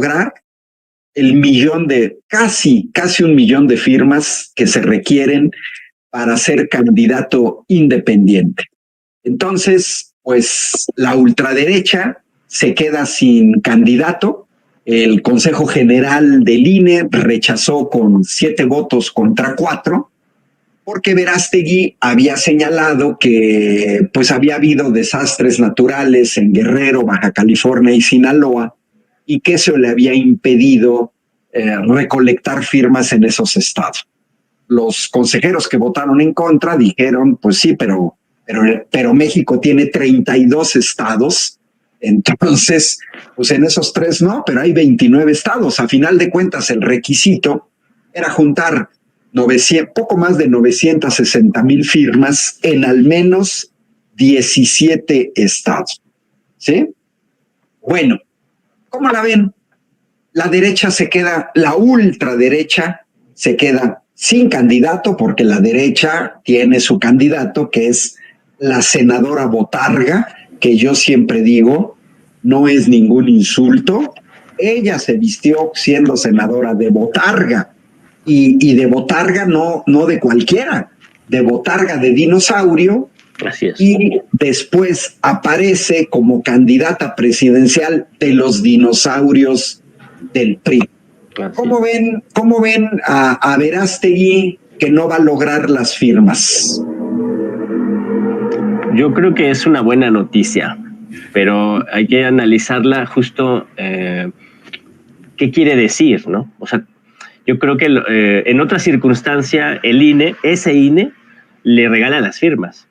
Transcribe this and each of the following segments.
lograr el millón casi 1 millón de firmas que se requieren para ser candidato independiente. Entonces, pues la ultraderecha se queda sin candidato. El Consejo General del INE rechazó con 7 votos contra 4, porque Verástegui había señalado que pues había habido desastres naturales en Guerrero, Baja California y Sinaloa, y que eso le había impedido recolectar firmas en esos estados. Los consejeros que votaron en contra dijeron, pues sí, pero México tiene 32 estados, entonces, pues en esos 3 no, pero hay 29 estados. A final de cuentas, el requisito era juntar poco más de 960,000 firmas en al menos 17 estados. ¿Sí? Bueno, ¿cómo la ven? La derecha se queda, la ultraderecha se queda sin candidato, porque la derecha tiene su candidato, que es la senadora Botarga, que yo siempre digo, no es ningún insulto. Ella se vistió siendo senadora de Botarga, y de Botarga no de cualquiera, de Botarga de dinosaurio. Así es. Y después aparece como candidata presidencial de los dinosaurios del PRI. ¿Cómo ven a Verástegui, que no va a lograr las firmas? Yo creo que es una buena noticia, pero hay que analizarla justo qué quiere decir, ¿no? O sea, yo creo que en otra circunstancia ese INE le regala las firmas,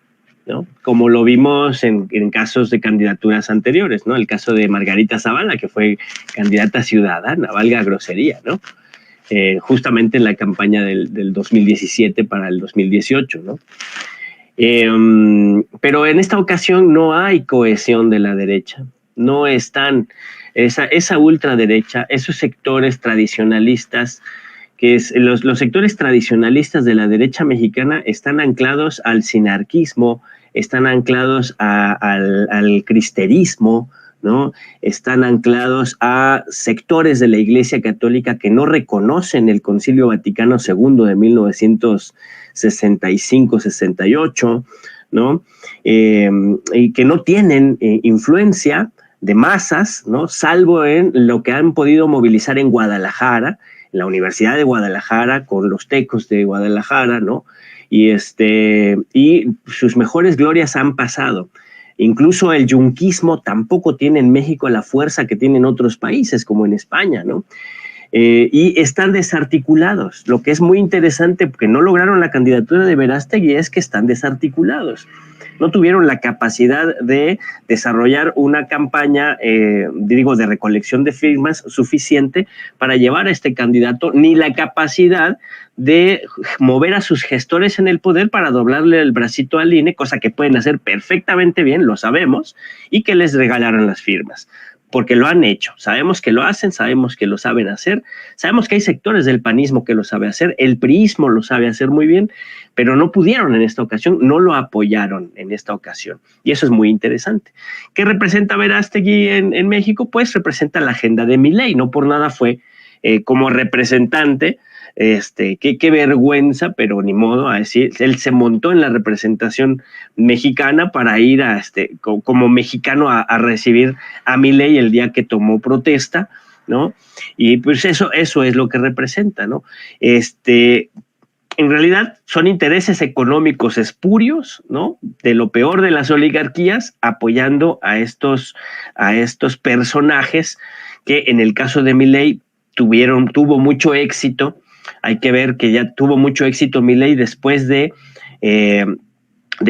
¿no? Como lo vimos en casos de candidaturas anteriores, ¿no? El caso de Margarita Zavala, que fue candidata ciudadana, valga grosería, ¿no? Justamente en la campaña del 2017 para el 2018, ¿no? Pero en esta ocasión no hay cohesión de la derecha, no están esa ultraderecha, esos sectores tradicionalistas, los sectores tradicionalistas de la derecha mexicana están anclados al sinarquismo, están anclados al cristerismo, ¿no? Están anclados a sectores de la Iglesia Católica que no reconocen el Concilio Vaticano II de 1965-68, ¿no? Y que no tienen influencia de masas, ¿no? Salvo en lo que han podido movilizar en Guadalajara, en la Universidad de Guadalajara, con los tecos de Guadalajara, ¿no? Y sus mejores glorias han pasado. Incluso el yunquismo tampoco tiene en México la fuerza que tiene en otros países, como en España, ¿no? Y están desarticulados. Lo que es muy interesante, porque no lograron la candidatura de Verástegui, es que están desarticulados. No tuvieron la capacidad de desarrollar una campaña, de recolección de firmas suficiente para llevar a este candidato, ni la capacidad de mover a sus gestores en el poder para doblarle el bracito al INE, cosa que pueden hacer perfectamente bien, lo sabemos, y que les regalaron las firmas. Porque lo han hecho, sabemos que lo hacen, sabemos que lo saben hacer, sabemos que hay sectores del panismo que lo sabe hacer, el priismo lo sabe hacer muy bien, pero no pudieron en esta ocasión, no lo apoyaron en esta ocasión, y eso es muy interesante. ¿Qué representa Verástegui en México? Pues representa la agenda de Milei, no por nada fue como representante. Qué vergüenza, pero ni modo, a decir, él se montó en la representación mexicana para ir como mexicano a recibir a Milei el día que tomó protesta, ¿no? Y pues eso es lo que representa, ¿no? En realidad son intereses económicos espurios, ¿no? De lo peor de las oligarquías, apoyando a estos personajes que en el caso de Milei tuvo mucho éxito. Hay que ver que ya tuvo mucho éxito Milei después de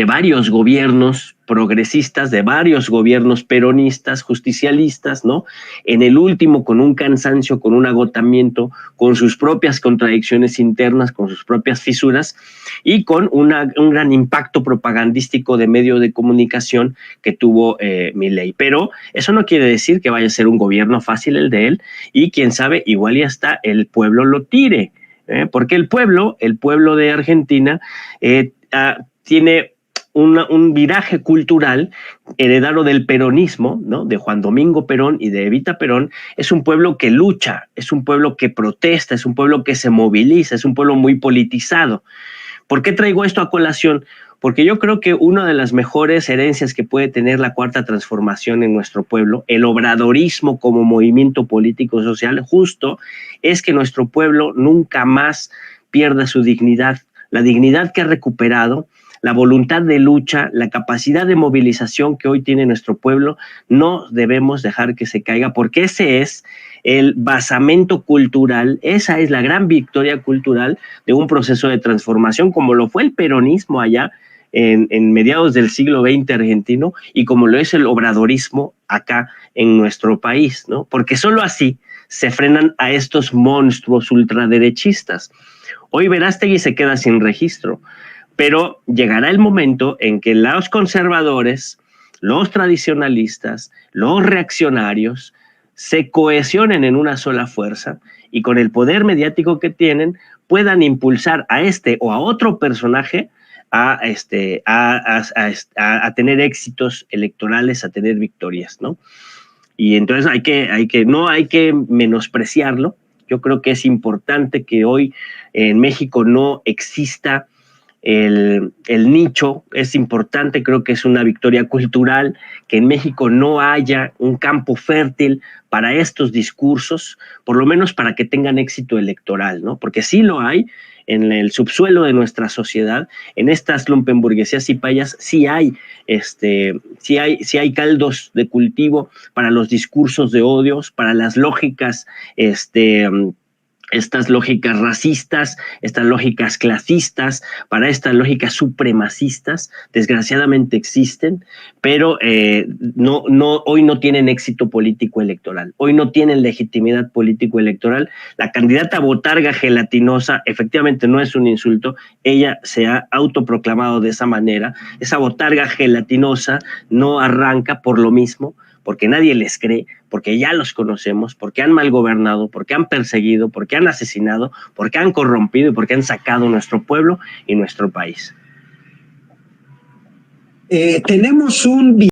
varios gobiernos progresistas, de varios gobiernos peronistas, justicialistas, ¿no? En el último con un cansancio, con un agotamiento, con sus propias contradicciones internas, con sus propias fisuras y con un gran impacto propagandístico de medio de comunicación que tuvo Milei. Pero eso no quiere decir que vaya a ser un gobierno fácil el de él, y quién sabe, igual y hasta el pueblo lo tire, porque el pueblo de Argentina tiene un viraje cultural heredado del peronismo, ¿no? De Juan Domingo Perón y de Evita Perón. Es un pueblo que lucha, es un pueblo que protesta, es un pueblo que se moviliza, es un pueblo muy politizado. ¿Por qué traigo esto a colación? Porque yo creo que una de las mejores herencias que puede tener la Cuarta Transformación en nuestro pueblo, el obradorismo como movimiento político social, justo es que nuestro pueblo nunca más pierda su dignidad, la dignidad que ha recuperado, la voluntad de lucha, la capacidad de movilización que hoy tiene nuestro pueblo. No debemos dejar que se caiga, porque ese es el basamento cultural, esa es la gran victoria cultural de un proceso de transformación, como lo fue el peronismo allá en mediados del siglo XX argentino, y como lo es el obradorismo acá en nuestro país, ¿no? Porque solo así se frenan a estos monstruos ultraderechistas. Hoy Verástegui se queda sin registro, pero llegará el momento en que los conservadores, los tradicionalistas, los reaccionarios se cohesionen en una sola fuerza y con el poder mediático que tienen puedan impulsar a este o a otro personaje a tener éxitos electorales, a tener victorias, ¿no? Y entonces no hay que menospreciarlo. Yo creo que es importante que hoy en México no exista el nicho. Es importante, creo que es una victoria cultural que en México no haya un campo fértil para estos discursos, por lo menos para que tengan éxito electoral, ¿no? Porque sí lo hay en el subsuelo de nuestra sociedad, en estas lumpenburguesías y payas, sí hay caldos de cultivo para los discursos de odios, para las lógicas estas lógicas racistas, estas lógicas clasistas, para estas lógicas supremacistas, desgraciadamente existen, pero hoy no tienen éxito político electoral, hoy no tienen legitimidad político electoral. La candidata botarga gelatinosa efectivamente no es un insulto, ella se ha autoproclamado de esa manera. Esa botarga gelatinosa no arranca por lo mismo, porque nadie les cree, porque ya los conocemos, porque han mal gobernado, porque han perseguido, porque han asesinado, porque han corrompido y porque han sacado nuestro pueblo y nuestro país. Tenemos un